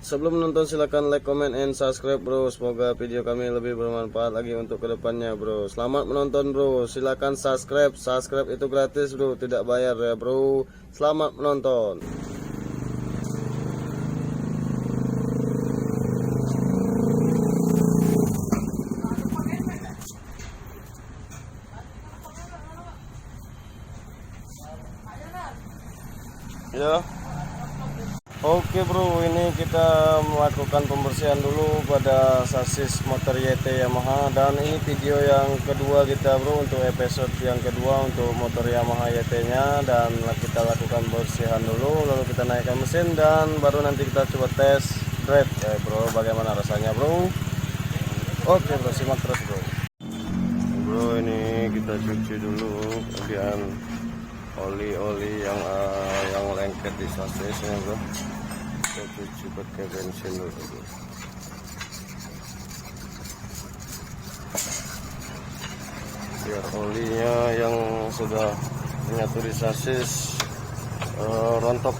Sebelum menonton silahkan like, comment, and subscribe bro. Semoga video kami lebih bermanfaat lagi untuk kedepannya bro. Selamat menonton bro. Silahkan subscribe. Subscribe itu gratis bro, tidak bayar ya bro. Selamat menonton. Ya. Oke bro, ini kita melakukan pembersihan dulu pada sasis motor YT Yamaha. Dan ini video yang kedua kita bro, untuk episode yang kedua untuk motor Yamaha YT nya. Dan kita lakukan pembersihan dulu, lalu kita naikkan mesin dan baru nanti kita coba tes drive ya bro, bagaimana rasanya bro. Oke bro, simak terus bro. Bro, ini kita cuci dulu bagian oli yang lengket di sasisnya bro. Kita cuci pakai bensin dulu bro. Biar olinya yang sudah menyatu di sasis rontok.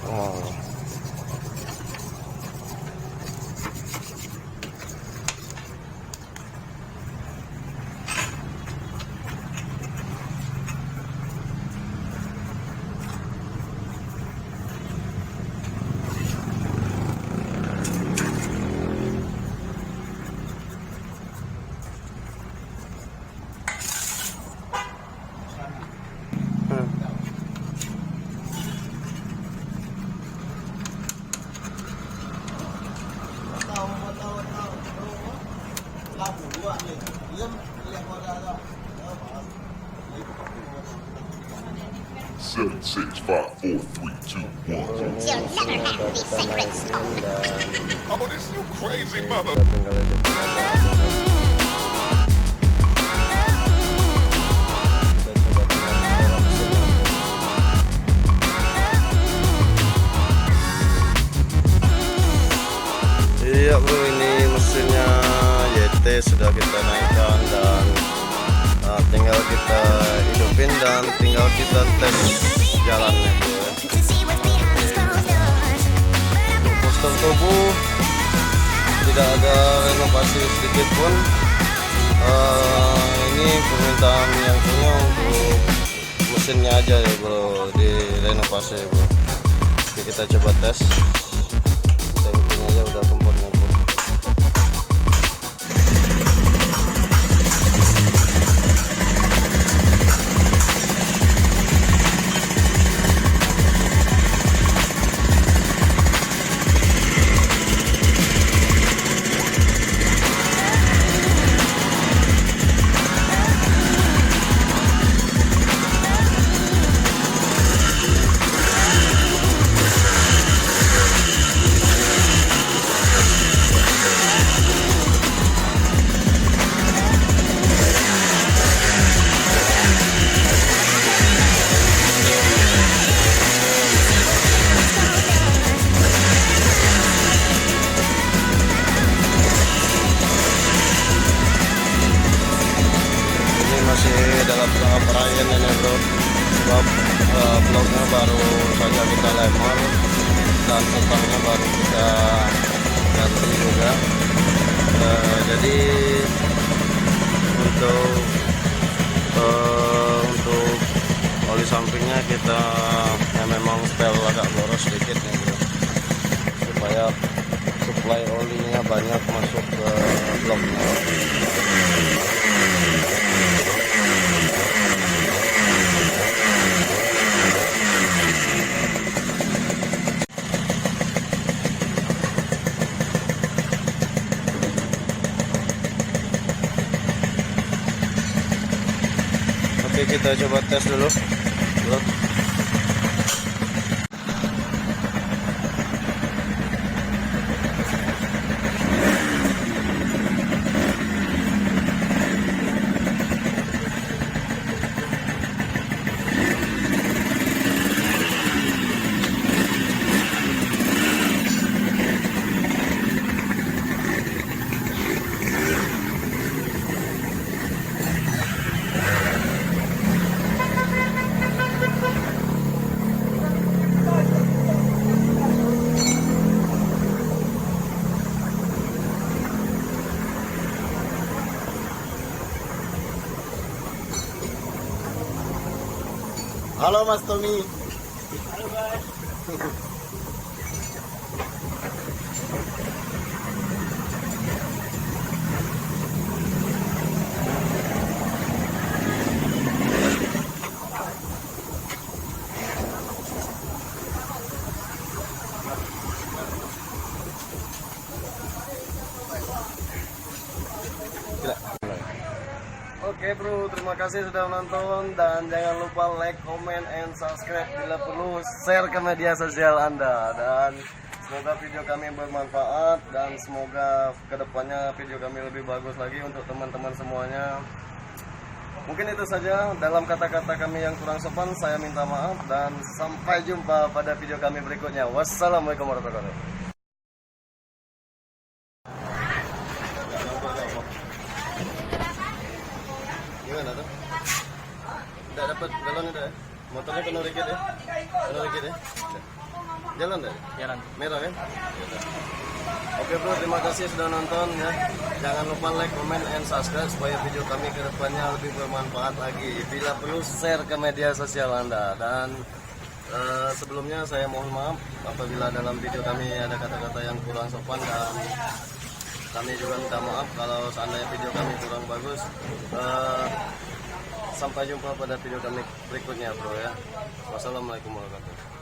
Seven, 6, 5, 4, 3, 2, 1. You'll never have the secrets of Oh, this you crazy mother. Iya bro, ini mesinnya YT sudah kita naikkan dan tinggal kita hidupin dan tinggal kita tes jalannya bro ya. Untuk postur tubuh tidak ada renovasi sedikit pun. Ini permintaan yang punya untuk mesinnya aja ya bro, di renovasi bro. Oke, kita coba tes. Tankinya aja udah kempotnya bro. Masih dalam tahap perayaan ini bro, sebab bloknya baru saja kita lempar dan setangnya baru kita ganti juga. Jadi untuk oli sampingnya kita memang setel agak boros sedikit nih bro, supaya suplai olinya banyak masuk ke bloknya. Oke, kita coba tes dulu bro. Halo Mas Tommy. Oke bro, terima kasih sudah menonton dan jangan lupa like, comment, and subscribe. Bila perlu share ke media sosial Anda. Dan semoga video kami bermanfaat dan semoga kedepannya video kami lebih bagus lagi untuk teman-teman semuanya. Mungkin itu saja, dalam kata-kata kami yang kurang sopan saya minta maaf dan sampai jumpa pada video kami berikutnya. Wassalamualaikum warahmatullahi wabarakatuh. Gimana tuh? Tidak dapat galon itu ya? Motornya kena rikit ya? Kena rikit ya? Jalan deh? Jalan. Merah kan? Oke bro, terima kasih sudah nonton ya. Jangan lupa like, comment, and subscribe supaya video kami ke depannya lebih bermanfaat lagi. Bila perlu share ke media sosial Anda. Dan sebelumnya saya mohon maaf apabila dalam video kami ada kata-kata yang kurang sopan, dan kami juga minta maaf kalau seandainya video kami kurang bagus. Sampai jumpa pada video kami berikutnya bro ya. Wassalamualaikum warahmatullahi wabarakatuh.